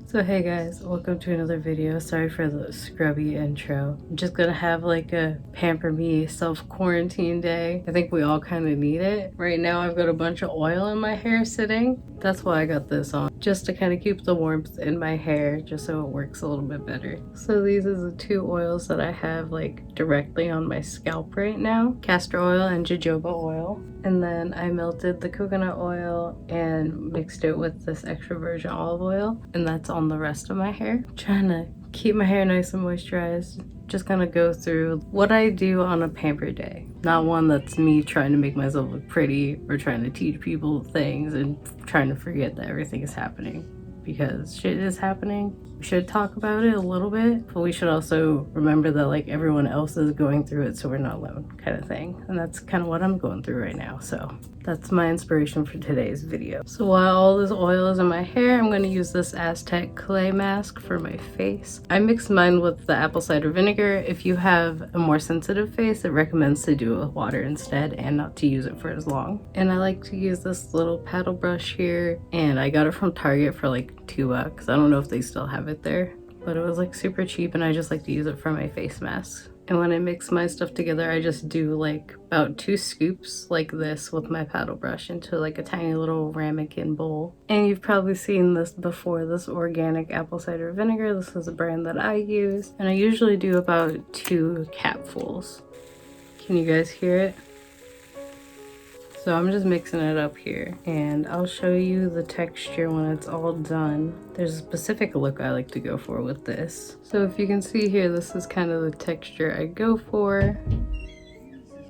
So hey guys, welcome to another video. Sorry for the scrubby intro. I'm just gonna have like a pamper me self-quarantine day. I think we all kind of need it. Right now I've got a bunch of oil in my hair sitting. That's why I got this on. Just to kind of keep the warmth in my hair, just so it works a little bit better. So these are the two oils that I have like directly on my scalp right now. Castor oil and jojoba oil. And then I melted the coconut oil and mixed it with this extra virgin olive oil. And that's on the rest of my hair. I'm trying to keep my hair nice and moisturized. Just gonna go through what I do on a pamper day. Not one that's me trying to make myself look pretty or trying to teach people things and trying to forget that everything is happening. Because shit is happening. We should talk about it a little bit, but we should also remember that like everyone else is going through it, so we're not alone, kind of thing. And that's kind of what I'm going through right now. So that's my inspiration for today's video. So while all this oil is in my hair, I'm going to use this Aztec clay mask for my face. I mix mine with the apple cider vinegar. If you have a more sensitive face, it recommends to do it with water instead and not to use it for as long. And I like to use this little paddle brush here, and I got it from Target for like $2. I don't know if they still have it there, but it was like super cheap, and I just like to use it for my face masks. And when I mix my stuff together, I just do like about 2 scoops like this with my paddle brush into like a tiny little ramekin bowl. And you've probably seen this before, this organic apple cider vinegar. This is a brand that I use, and I usually do about 2 capfuls. Can you guys hear it? So I'm just mixing it up here, and I'll show you the texture when it's all done. There's a specific look I like to go for with this. So if you can see here, this is kind of the texture I go for. And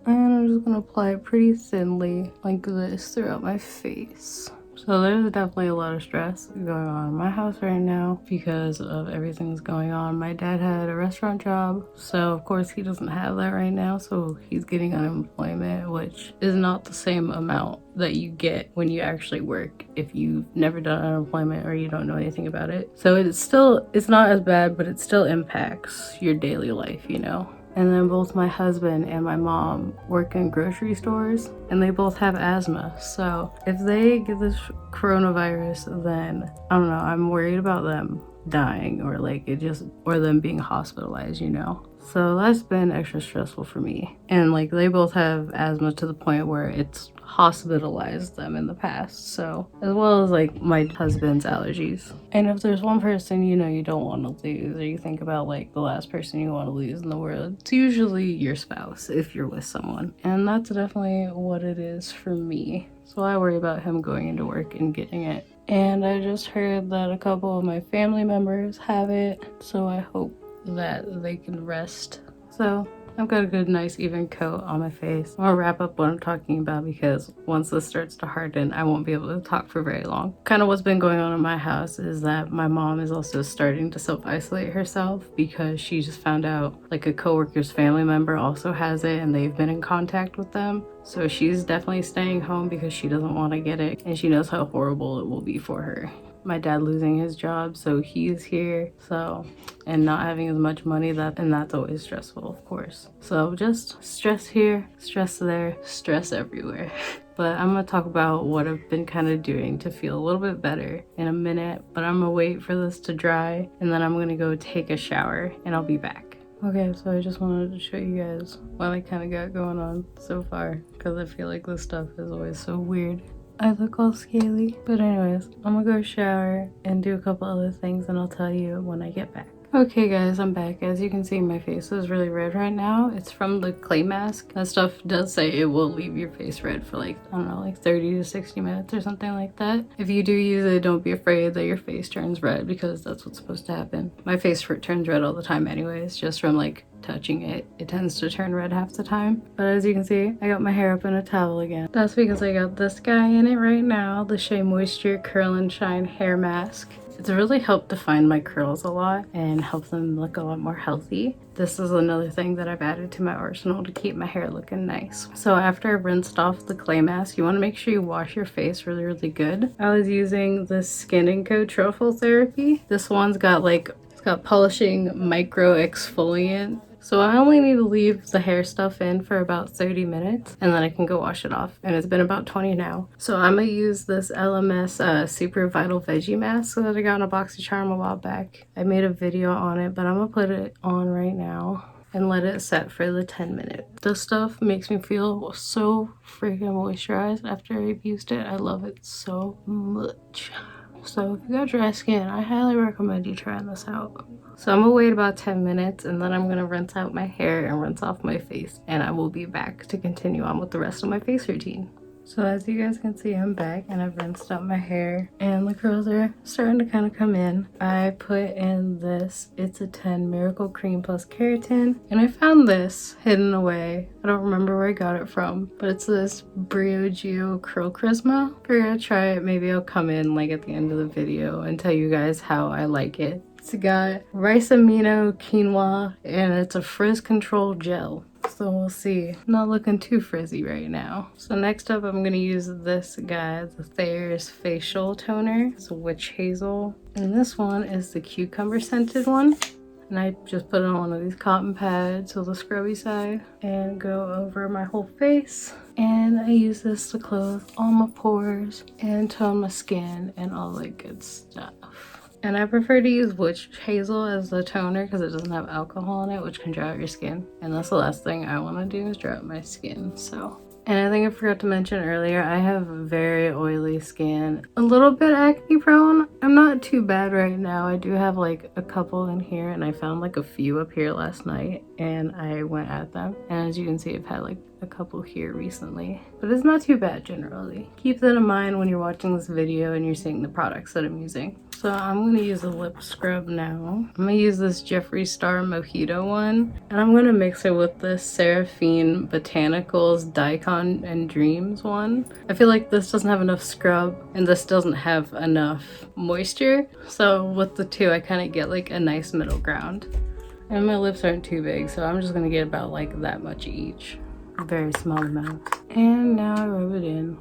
I'm just gonna apply it pretty thinly like this throughout my face. So there's definitely a lot of stress going on in my house right now because of everything that's going on. My dad had a restaurant job, so of course he doesn't have that right now, so he's getting unemployment, which is not the same amount that you get when you actually work if you've never done unemployment or you don't know anything about it. So it's not as bad, but it still impacts your daily life, you know? And then both my husband and my mom work in grocery stores, and they both have asthma. So if they get this coronavirus, then I don't know, I'm worried about them dying or or them being hospitalized, you know? So that's been extra stressful for me. And like they both have asthma to the point where it's hospitalized them in the past, so as well as like my husband's allergies. And if there's one person you know you don't want to lose, or you think about like the last person you want to lose in the world, it's usually your spouse if you're with someone, and that's definitely what it is for me. So I worry about him going into work and getting it. And I just heard that a couple of my family members have it, so I hope that they can rest. So I've got a good nice even coat on my face. I'm gonna wrap up what I'm talking about because once this starts to harden, I won't be able to talk for very long. Kind of what's been going on in my house is that my mom is also starting to self-isolate herself because she just found out like a coworker's family member also has it and they've been in contact with them. So she's definitely staying home because she doesn't want to get it, and she knows how horrible it will be for her. My dad losing his job, so he's here, and not having as much money, and that's always stressful, of course. So just stress here, stress there, stress everywhere. But I'm gonna talk about what I've been kind of doing to feel a little bit better in a minute, but I'm gonna wait for this to dry, and then I'm gonna go take a shower, and I'll be back. Okay, so I just wanted to show you guys what I kind of got going on so far, because I feel like this stuff is always so weird. I look all scaly. But anyways, I'm gonna go shower and do a couple other things, and I'll tell you when I get back. Okay guys, I'm back. As you can see, my face is really red right now. It's from the clay mask. That stuff does say it will leave your face red for like, I don't know, like 30 to 60 minutes or something like that. If you do use it, don't be afraid that your face turns red, because that's what's supposed to happen. My face turns red all the time anyways, just from like touching it. It tends to turn red half the time. But as you can see, I got my hair up in a towel again. That's because I got this guy in it right now, the Shea Moisture Curl and Shine Hair Mask. It's really helped define my curls a lot and help them look a lot more healthy. This is another thing that I've added to my arsenal to keep my hair looking nice. So after I've rinsed off the clay mask, you want to make sure you wash your face really good. I was using this Skin & Co Truffle Therapy. This one's got like, it's got polishing micro exfoliant So I only need to leave the hair stuff in for about 30 minutes and then I can go wash it off. And it's been about 20 now. So I'm gonna use this Elemis Super Vital Veggie Mask that I got in a BoxyCharm a while back. I made a video on it, but I'm gonna put it on right now and let it set for the 10 minutes. This stuff makes me feel so freaking moisturized after I've used it. I love it so much. So if you got dry skin, I highly recommend you trying this out. So I'm gonna wait about 10 minutes and then I'm gonna rinse out my hair and rinse off my face, and I will be back to continue on with the rest of my face routine. So as you guys can see, I'm back and I've rinsed out my hair and the curls are starting to kind of come in. I put in this It's a 10 Miracle Cream plus Keratin, and I found this hidden away. I don't remember where I got it from, but it's this Briogeo Curl Charisma. We're gonna try it. Maybe I'll come in like at the end of the video and tell you guys how I like it. It's got rice amino quinoa and it's a frizz control gel. So we'll see. Not looking too frizzy right now. So next up I'm gonna use this guy, the Thayers Facial Toner. It's a Witch Hazel. And this one is the cucumber scented one. And I just put it on one of these cotton pads with a scrubby side and go over my whole face. And I use this to close all my pores and tone my skin and all that good stuff. And I prefer to use Witch Hazel as the toner because it doesn't have alcohol in it, which can dry out your skin. And that's the last thing I want to do is dry out my skin. So, and I think I forgot to mention earlier, I have very oily skin. A little bit acne prone. I'm not too bad right now. I do have like a couple in here and I found like a few up here last night and I went at them. And as you can see, I've had like a couple here recently, but it's not too bad generally. Keep that in mind when you're watching this video and you're seeing the products that I'm using. So I'm going to use a lip scrub now. I'm going to use this Jeffree Star Mojito one, and I'm going to mix it with this Seraphine Botanicals Daikon and Dreams one. I feel like this doesn't have enough scrub and this doesn't have enough moisture, so with the two I kind of get like a nice middle ground. And my lips aren't too big, so I'm just going to get about like that much each. A very small amount. And now I rub it in.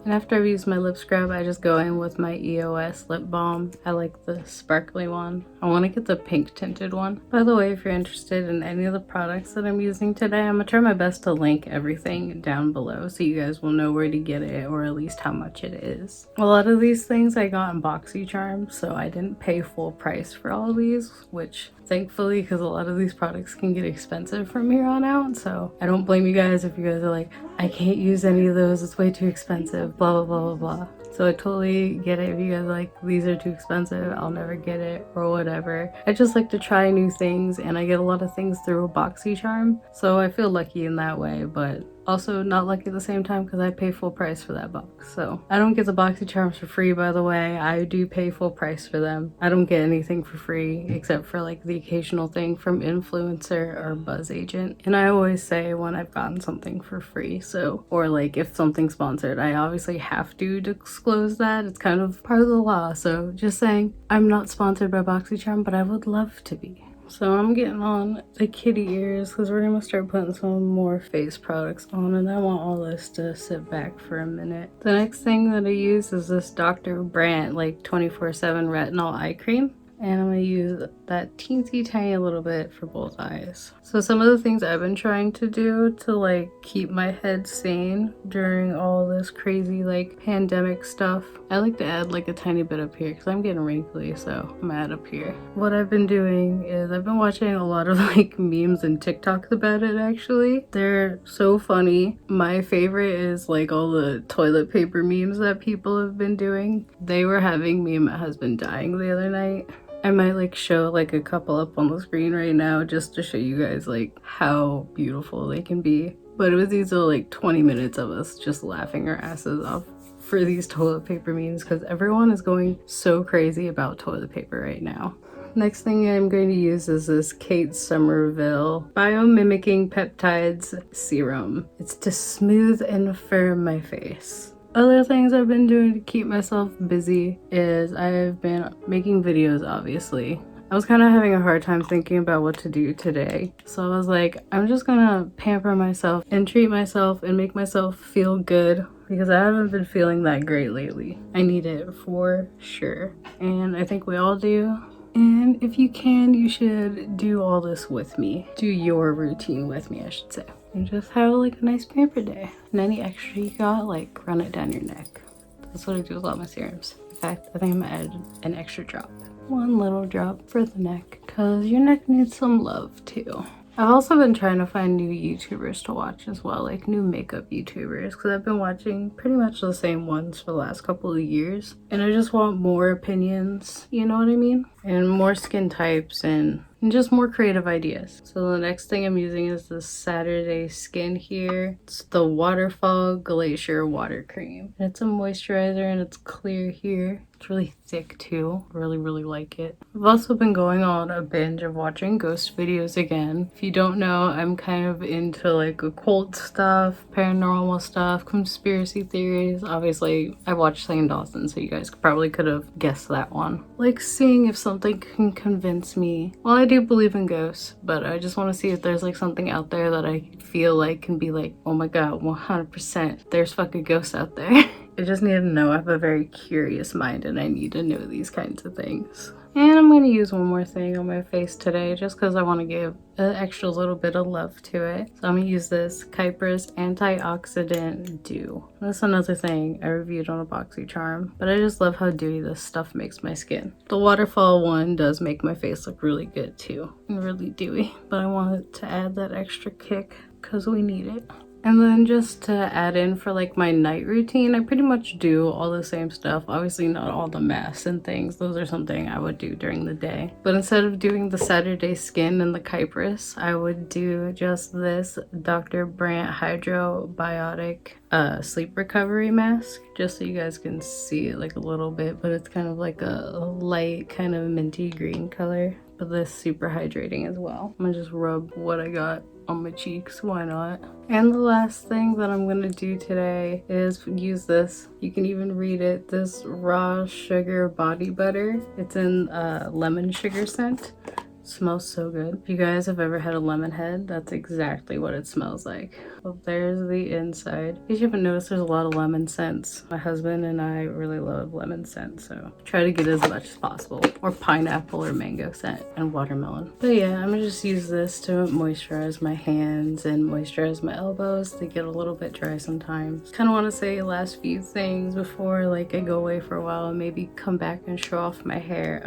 And after I've used my lip scrub, I just go in with my EOS lip balm. I like the sparkly one. I want to get the pink tinted one. By the way, if you're interested in any of the products that I'm using today, I'm going to try my best to link everything down below so you guys will know where to get it, or at least how much it is. A lot of these things I got in BoxyCharm, so I didn't pay full price for all of these, which thankfully, because a lot of these products can get expensive from here on out. So I don't blame you guys if you guys are like, I can't use any of those, it's way too expensive, blah blah blah blah blah. So I totally get it if you guys are like, these are too expensive, I'll never get it, or whatever. I just like to try new things, and I get a lot of things through a BoxyCharm, so I feel lucky in that way, but also not lucky at the same time because I pay full price for that box. So I don't get the BoxyCharms for free, by the way. I do pay full price for them. I don't get anything for free except for like the occasional thing from influencer or buzz agent. And I always say when I've gotten something for free, so, or like if something's sponsored, I obviously have to disclose that. It's kind of part of the law. So just saying, I'm not sponsored by BoxyCharm, but I would love to be. So I'm getting on the kitty ears because we're going to start putting some more face products on, and I want all this to sit back for a minute. The next thing that I use is this Dr. Brandt like 24/7 retinol eye cream. And I'm going to use that teensy tiny little bit for both eyes. So some of the things I've been trying to do to like keep my head sane during all this crazy like pandemic stuff, I like to add like a tiny bit up here because I'm getting wrinkly, so I'm gonna add up here. What I've been doing is I've been watching a lot of like memes and TikToks about it actually. They're so funny. My favorite is like all the toilet paper memes that people have been doing. They were having me and my husband dying the other night. I might like show like a couple up on the screen right now just to show you guys like how beautiful they can be. But it was these like 20 minutes of us just laughing our asses off for these toilet paper memes because everyone is going so crazy about toilet paper right now. Next thing I'm going to use is this Kate Somerville Bio-Mimicking Peptides Serum. It's to smooth and firm my face. Other things I've been doing to keep myself busy is I've been making videos, obviously. I was kind of having a hard time thinking about what to do today. So I was like, I'm just gonna pamper myself and treat myself and make myself feel good because I haven't been feeling that great lately. I need it for sure. And I think we all do. And if you can, you should do all this with me. Do your routine with me, I should say. And just have like a nice pamper day. And any extra you got, like run it down your neck. That's what I do with all my serums. In fact, I think I'm gonna add an extra drop. One little drop for the neck, because your neck needs some love too. I've also been trying to find new YouTubers to watch as well, like new makeup YouTubers, because I've been watching pretty much the same ones for the last couple of years. And I just want more opinions, you know what I mean? And more skin types and just more creative ideas. So the next thing I'm using is the Saturday Skin here. It's the Waterfall Glacier Water Cream. And it's a moisturizer and it's clear here. It's really thick too. Really like it. I've also been going on a binge of watching ghost videos again. If you don't know, I'm kind of into like occult stuff, paranormal stuff, conspiracy theories. Obviously, I watched St. Dawson, so you guys probably could have guessed that one. Like seeing if something can convince me. Well, I do believe in ghosts, but I just want to see if there's like something out there that I feel like can be like, oh my god, 100%, there's fucking ghosts out there. I just need to know. I have a very curious mind and I need to know these kinds of things. And I'm going to use one more thing on my face today just because I want to give an extra little bit of love to it. So I'm going to use this Kypris Antioxidant Dew. That's another thing I reviewed on a BoxyCharm, but I just love how dewy this stuff makes my skin. The waterfall one does make my face look really good too, and really dewy, but I wanted to add that extra kick because we need it. And then just to add in for like my night routine, I pretty much do all the same stuff. Obviously not all the masks and things. Those are something I would do during the day. But instead of doing the Saturday Skin and the Kypris, I would do just this Dr. Brandt Hydrobiotic sleep recovery mask. Just so you guys can see it like a little bit. But it's kind of like a light kind of minty green color. But this super hydrating as well. I'm gonna just rub what I got on my cheeks, why not? And the last thing that I'm gonna do today is use this. You can even read it. This raw sugar body butter. It's in lemon sugar scent. It smells so good. If you guys have ever had a lemon head, that's exactly what it smells like. Well, there's the inside. If you haven't noticed, there's a lot of lemon scents. My husband and I really love lemon scent, so try to get as much as possible. Or pineapple or mango scent and watermelon. But yeah, I'm gonna just use this to moisturize my hands and moisturize my elbows. They get a little bit dry sometimes. Kind of want to say last few things before like I go away for a while and maybe come back and show off my hair.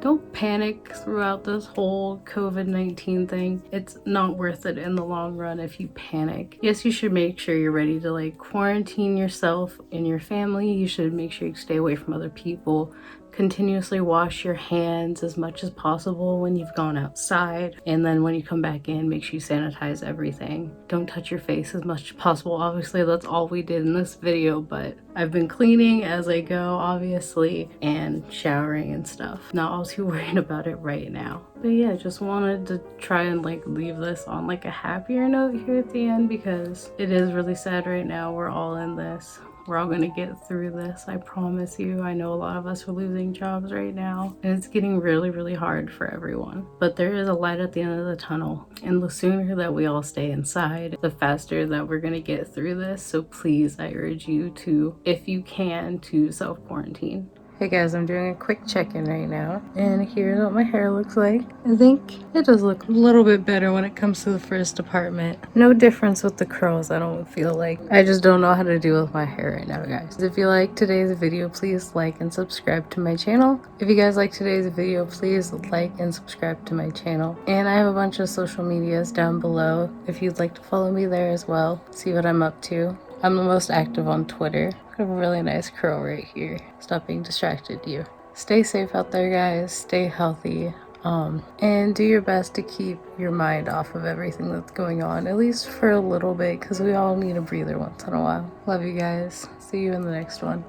Don't panic throughout this whole COVID-19 thing. It's not worth it in the long run if you panic. Yes, you should make sure you're ready to like quarantine yourself and your family. You should make sure you stay away from other people. Continuously wash your hands as much as possible when you've gone outside, and then when you come back in, make sure you sanitize everything. Don't touch your face as much as possible. Obviously that's all we did in this video, but I've been cleaning as I go, obviously, and showering and stuff. Not all too worried about it right now. But yeah, just wanted to try and like leave this on like a happier note here at the end, because it is really sad right now. We're all in this. We're all gonna get through this, I promise you. I know a lot of us are losing jobs right now, and it's getting really hard for everyone. But there is a light at the end of the tunnel, and the sooner that we all stay inside, the faster that we're gonna get through this. So please, I urge you to, if you can, to self-quarantine. Hey guys, I'm doing a quick check-in right now, and here's what my hair looks like. I think it does look a little bit better when it comes to the first department. No difference with the curls, I don't feel like. I just don't know how to deal with my hair right now, guys. If you like today's video, please like and subscribe to my channel. If you guys like today's video, please like and subscribe to my channel. And I have a bunch of social medias down below if you'd like to follow me there as well, see what I'm up to. I'm the most active on Twitter. I have a really nice curl right here. Stop being distracted, you. Stay safe out there, guys. Stay healthy. And do your best to keep your mind off of everything that's going on, at least for a little bit, because we all need a breather once in a while. Love you guys. See you in the next one.